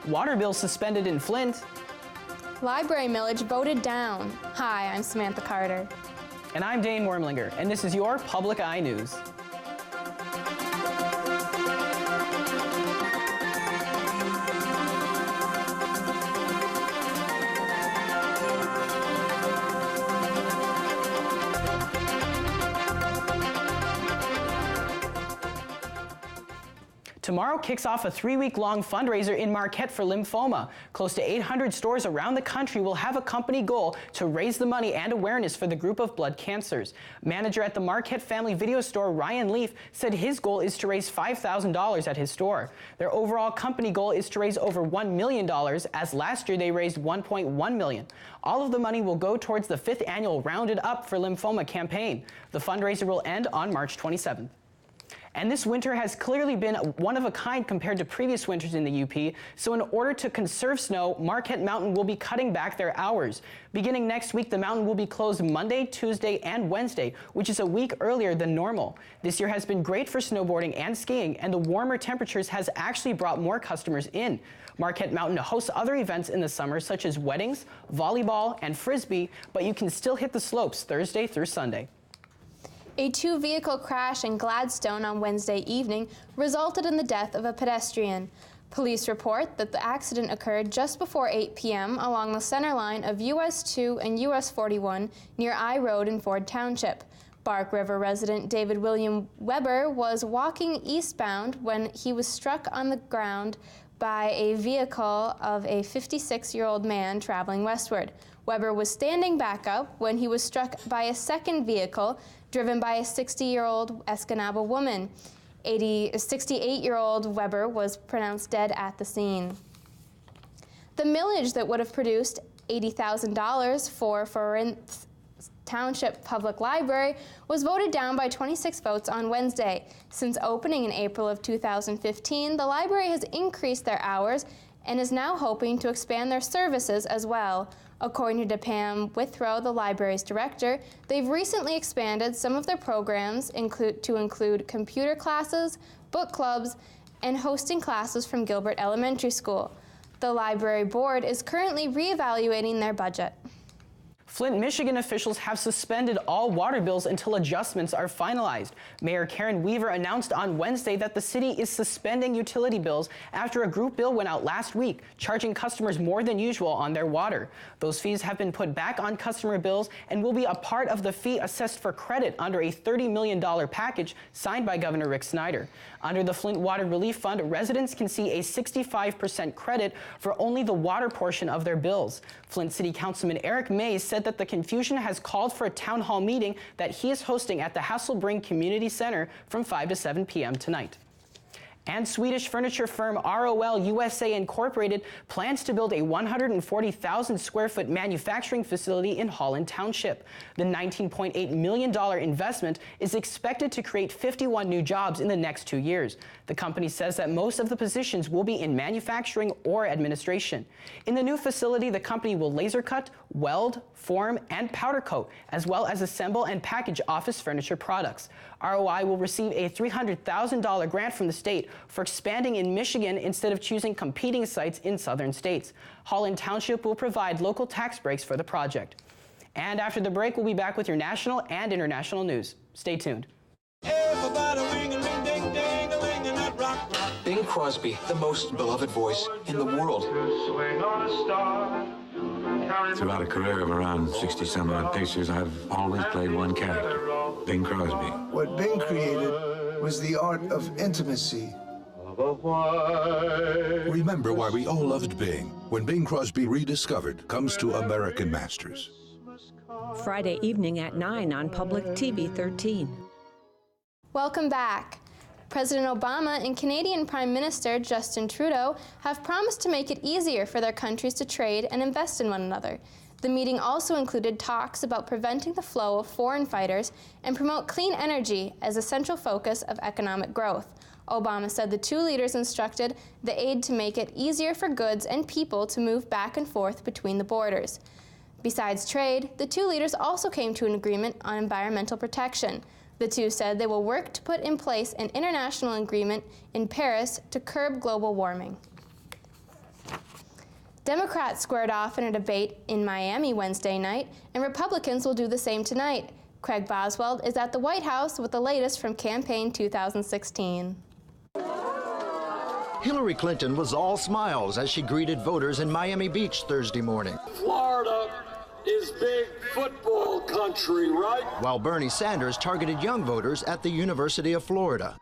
Water bills suspended in Flint. Library millage voted down. Hi, I'm Samantha Carter. And I'm Dane Wormlinger, and this is your Public Eye News. Tomorrow kicks off a 3-week-long fundraiser in Marquette for lymphoma. Close to 800 stores around the country will have a company goal to raise the money and awareness for the group of blood cancers. Manager at the Marquette Family Video Store, Ryan Leaf, said his goal is to raise $5,000 at his store. Their overall company goal is to raise over $1 million, as last year they raised $1.1 million. All of the money will go towards the 5th annual Rounded Up for Lymphoma campaign. The fundraiser will end on March 27th. And this winter has clearly been one of a kind compared to previous winters in the UP, so in order to conserve snow, Marquette Mountain will be cutting back their hours. Beginning next week, the mountain will be closed Monday, Tuesday, and Wednesday, which is a week earlier than normal. This year has been great for snowboarding and skiing, and the warmer temperatures has actually brought more customers in. Marquette Mountain hosts other events in the summer, such as weddings, volleyball, and frisbee, but you can still hit the slopes Thursday through Sunday. A 2-vehicle crash in Gladstone on Wednesday evening resulted in the death of a pedestrian. Police report that the accident occurred just before 8 p.m. along the center line of US 2 and US 41 near I Road in Ford Township. Bark River resident David William Weber was walking eastbound when he was struck on the ground by a vehicle of a 56-year-old man traveling westward. Weber was standing back up when he was struck by a second vehicle driven by a 60-year-old Escanaba woman. 68-year-old Weber was pronounced dead at the scene. The millage that would have produced $80,000 for Forinth Township Public Library was voted down by 26 votes on Wednesday. Since opening in April of 2015, the library has increased their hours and is now hoping to expand their services as well. According to Pam Withrow, the library's director, they've recently expanded some of their programs to include computer classes, book clubs, and hosting classes from Gilbert Elementary School. The library board is currently reevaluating their budget. Flint, Michigan officials have suspended all water bills until adjustments are finalized. Mayor Karen Weaver announced on Wednesday that the city is suspending utility bills after a group bill went out last week, charging customers more than usual on their water. Those fees have been put back on customer bills and will be a part of the fee assessed for credit under a $30 million package signed by Governor Rick Snyder. Under the Flint Water Relief Fund, residents can see a 65% credit for only the water portion of their bills. Flint City Councilman Eric Mays said that the confusion has called for a town hall meeting that he is hosting at the Hasselbring Community Center from 5 to 7 p.m. tonight. And Swedish furniture firm ROL USA Incorporated plans to build a 140,000 square foot manufacturing facility in Holland Township. The $19.8 million investment is expected to create 51 new jobs in the next 2 years. The company says that most of the positions will be in manufacturing or administration. In the new facility, the company will laser cut, weld, form, and powder coat, as well as assemble and package office furniture products. ROI will receive a $300,000 grant from the state for expanding in Michigan instead of choosing competing sites in southern states. Holland Township will provide local tax breaks for the project. And after the break, we'll be back with your national and international news. Stay tuned. Bing Crosby, the most beloved voice in the world. Throughout a career of around 60-some-odd pictures, I've always played one character, Bing Crosby. What Bing created was the art of intimacy. Remember why we all loved Bing when Bing Crosby Rediscovered comes to American Masters. Friday evening at 9 on Public TV 13. Welcome back. President Obama and Canadian Prime Minister Justin Trudeau have promised to make it easier for their countries to trade and invest in one another. The meeting also included talks about preventing the flow of foreign fighters and promote clean energy as a central focus of economic growth. Obama said the two leaders instructed the aid to make it easier for goods and people to move back and forth between the borders. Besides trade, the two leaders also came to an agreement on environmental protection. The two said they will work to put in place an international agreement in Paris to curb global warming. Democrats squared off in a debate in Miami Wednesday night, and Republicans will do the same tonight. Craig Boswell is at the White House with the latest from campaign 2016. Hillary Clinton was all smiles as she greeted voters in Miami Beach Thursday morning. Florida is big football country, right? While Bernie Sanders targeted young voters at the University of Florida.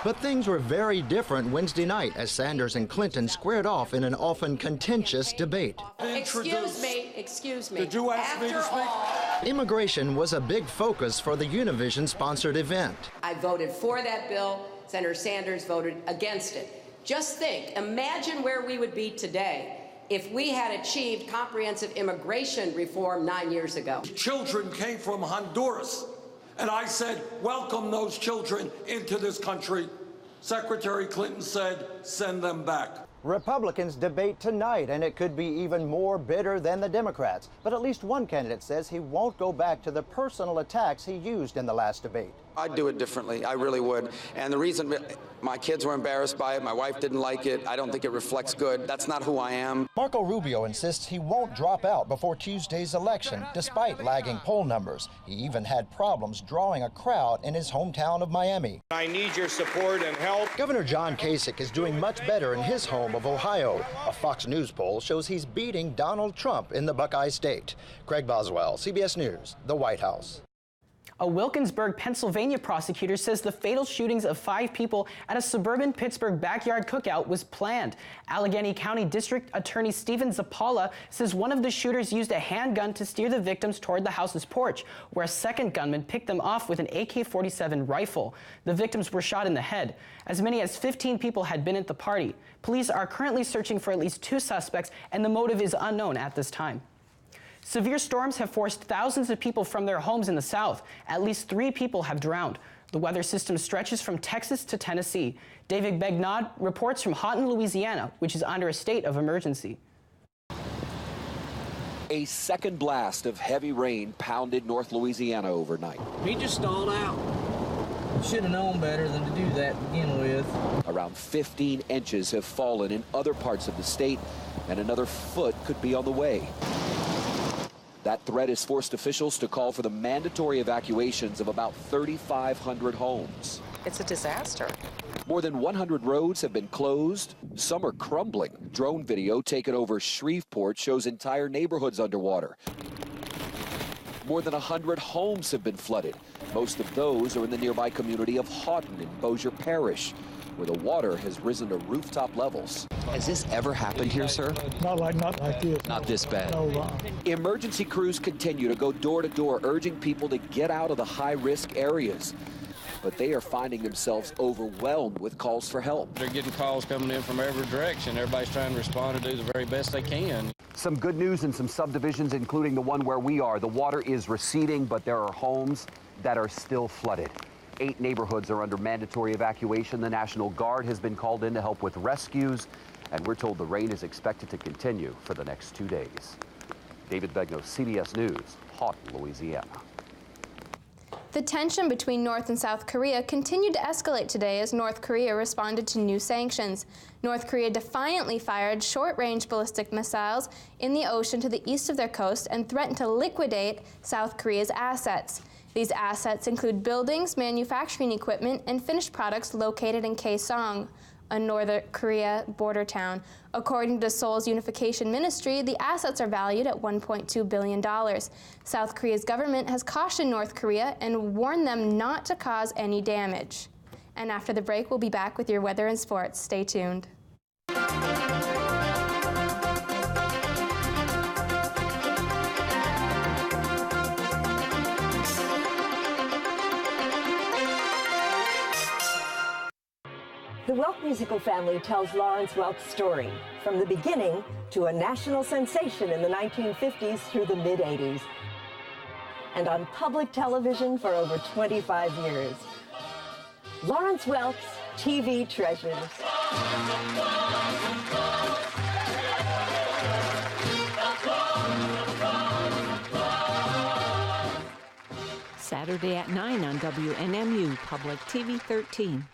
But things were very different Wednesday night as Sanders and Clinton squared off in an often contentious debate. Excuse me. Did you ask me to speak? Immigration was a big focus for the Univision-sponsored event. I voted for that bill. Senator Sanders voted against it. Just think, imagine where we would be today if we had achieved comprehensive immigration reform 9 years ago. Children came from Honduras, and I said, welcome those children into this country. Secretary Clinton said, send them back. Republicans debate tonight, and it could be even more bitter than the Democrats. But at least one candidate says he won't go back to the personal attacks he used in the last debate. I'd do it differently. I really would. And the reason my kids were embarrassed by it, my wife didn't like it, I don't think it reflects good. That's not who I am. Marco Rubio insists he won't drop out before Tuesday's election, despite lagging poll numbers. He even had problems drawing a crowd in his hometown of Miami. I need your support and help. Governor John Kasich is doing much better in his home of Ohio. A Fox News poll shows he's beating Donald Trump in the Buckeye State. Craig Boswell, CBS News, the White House. A Wilkinsburg, Pennsylvania prosecutor says the fatal shootings of 5 people at a suburban Pittsburgh backyard cookout was planned. Allegheny County District Attorney Stephen Zappala says one of the shooters used a handgun to steer the victims toward the house's porch, where a second gunman picked them off with an AK-47 rifle. The victims were shot in the head. As many as 15 people had been at the party. Police are currently searching for at least 2 suspects, and the motive is unknown at this time. Severe storms have forced thousands of people from their homes in the south. At least 3 people have drowned. The weather system stretches from Texas to Tennessee. David Begnaud reports from Houghton, Louisiana, which is under a state of emergency. A second blast of heavy rain pounded North Louisiana overnight. He just stalled out. Should have known better than to do that to begin with. Around 15 inches have fallen in other parts of the state, and another foot could be on the way. That threat has forced officials to call for the mandatory evacuations of about 3,500 homes. It's a disaster. More than 100 roads have been closed. Some are crumbling. Drone video taken over Shreveport shows entire neighborhoods underwater. More than 100 homes have been flooded. Most of those are in the nearby community of Houghton in Bossier Parish, where the water has risen to rooftop levels. Has this ever happened here, sir? Not like this. Not this bad. No. Emergency crews continue to go door to door, urging people to get out of the high-risk areas. But they are finding themselves overwhelmed with calls for help. They're getting calls coming in from every direction. Everybody's trying to respond and do the very best they can. Some good news in some subdivisions, including the one where we are. The water is receding, but there are homes that are still flooded. 8 neighborhoods are under mandatory evacuation. The National Guard has been called in to help with rescues, and we're told the rain is expected to continue for the next 2 days. David Begnaud, CBS News, Houghton, Louisiana. The tension between North and South Korea continued to escalate today as North Korea responded to new sanctions. North Korea defiantly fired short-range ballistic missiles in the ocean to the east of their coast and threatened to liquidate South Korea's assets. These assets include buildings, manufacturing equipment, and finished products located in Kaesong, a North Korea border town. According to Seoul's Unification Ministry, the assets are valued at $1.2 billion. South Korea's government has cautioned North Korea and warned them not to cause any damage. And after the break, we'll be back with your weather and sports. Stay tuned. The Welk musical family tells Lawrence Welk's story, from the beginning to a national sensation in the 1950s through the mid-80s, and on public television for over 25 years. Lawrence Welk's TV Treasures. Saturday at 9 on WNMU Public TV 13.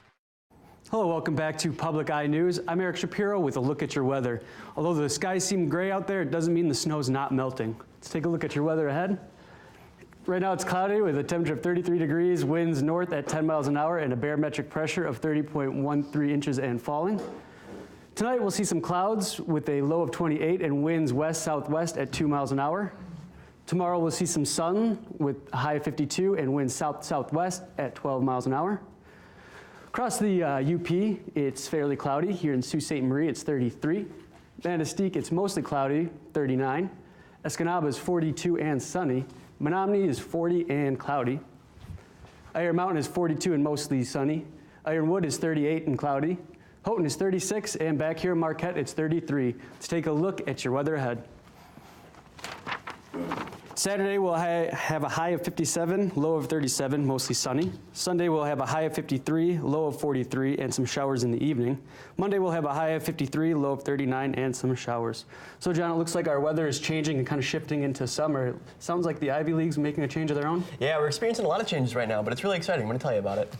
Hello, welcome back to Public Eye News. I'm Eric Shapiro with a look at your weather. Although the skies seem gray out there, it doesn't mean the snow's not melting. Let's take a look at your weather ahead. Right now it's cloudy with a temperature of 33 degrees, winds north at 10 miles an hour, and a barometric pressure of 30.13 inches and falling. Tonight we'll see some clouds with a low of 28 and winds west-southwest at 2 miles an hour. Tomorrow we'll see some sun with a high of 52 and winds south-southwest at 12 miles an hour. Across the UP, it's fairly cloudy. Here in Sault Ste. Marie, it's 33. Manistique, it's mostly cloudy, 39. Escanaba is 42 and sunny. Menominee is 40 and cloudy. Iron Mountain is 42 and mostly sunny. Ironwood is 38 and cloudy. Houghton is 36, and back here in Marquette, it's 33. Let's take a look at your weather ahead. Saturday, we'll have a high of 57, low of 37, mostly sunny. Sunday, we'll have a high of 53, low of 43, and some showers in the evening. Monday, we'll have a high of 53, low of 39, and some showers. So, John, it looks like our weather is changing and kind of shifting into summer. Sounds like the Ivy League's making a change of their own? Yeah, we're experiencing a lot of changes right now, but it's really exciting. I'm going to tell you about it.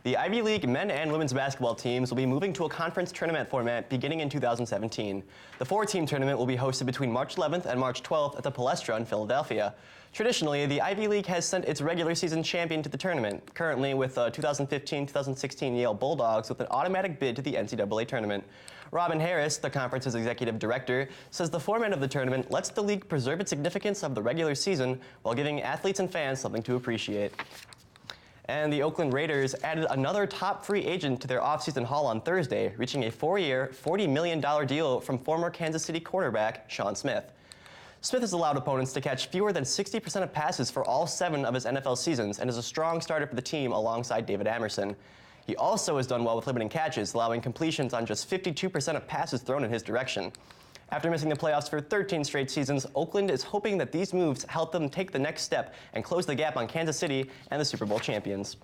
The Ivy League men and women's basketball teams will be moving to a conference tournament format beginning in 2017. The 4-team tournament will be hosted between March 11th and March 12th at the Palestra in Philadelphia. Traditionally, the Ivy League has sent its regular season champion to the tournament, currently with 2015-2016 Yale Bulldogs with an automatic bid to the NCAA tournament. Robin Harris, the conference's executive director, says the format of the tournament lets the league preserve its significance of the regular season while giving athletes and fans something to appreciate. And the Oakland Raiders added another top free agent to their offseason haul on Thursday, reaching a 4-year, $40 million deal from former Kansas City quarterback Sean Smith. Smith has allowed opponents to catch fewer than 60% of passes for all 7 of his NFL seasons and is a strong starter for the team alongside David Amerson. He also has done well with limiting catches, allowing completions on just 52% of passes thrown in his direction. After missing the playoffs for 13 straight seasons, Oakland is hoping that these moves help them take the next step and close the gap on Kansas City and the Super Bowl champions.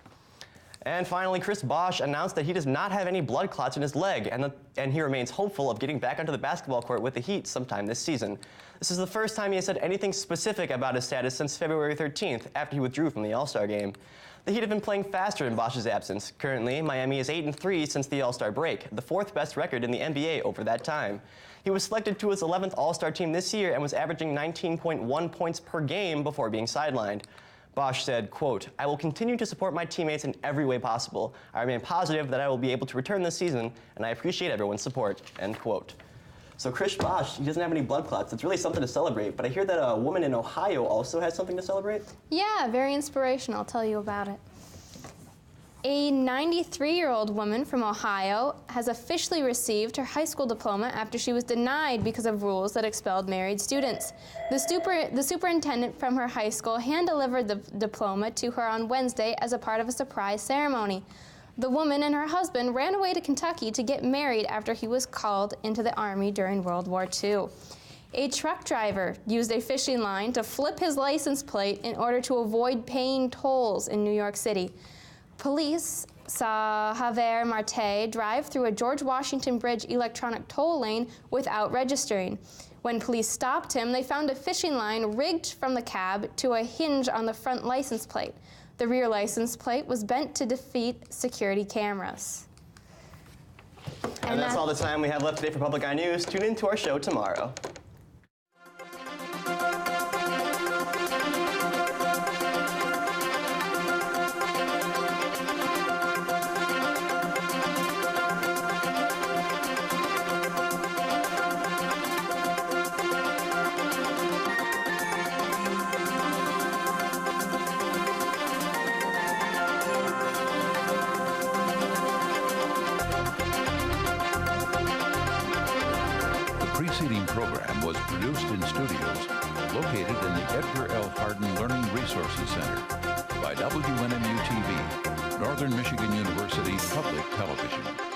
And finally, Chris Bosh announced that he does not have any blood clots in his leg, and he remains hopeful of getting back onto the basketball court with the Heat sometime this season. This is the first time he has said anything specific about his status since February 13th, after he withdrew from the All-Star game. The Heat have been playing faster in Bosh's absence. Currently, Miami is 8-3 since the All-Star break, the 4th best record in the NBA over that time. He was selected to his 11th All-Star team this year and was averaging 19.1 points per game before being sidelined. Bosh said, quote, "I will continue to support my teammates in every way possible. I remain positive that I will be able to return this season, and I appreciate everyone's support," end quote. So Chris Bosh, he doesn't have any blood clots. It's really something to celebrate, but I hear that a woman in Ohio also has something to celebrate? Yeah, very inspirational. I'll tell you about it. A 93-year-old woman from Ohio has officially received her high school diploma after she was denied because of rules that expelled married students. The superintendent from her high school hand-delivered the diploma to her on Wednesday as a part of a surprise ceremony. The woman and her husband ran away to Kentucky to get married after he was called into the Army during World War II. A truck driver used a fishing line to flip his license plate in order to avoid paying tolls in New York City. Police saw Javier Marte drive through a George Washington Bridge electronic toll lane without registering. When police stopped him, they found a fishing line rigged from the cab to a hinge on the front license plate. The rear license plate was bent to defeat security cameras. And that's all the time we have left today for Public Eye News. Tune in to our show tomorrow. The preceding program was produced in studios located in the Edgar L. Hardin Learning Resources Center by WNMU-TV, Northern Michigan University Public Television.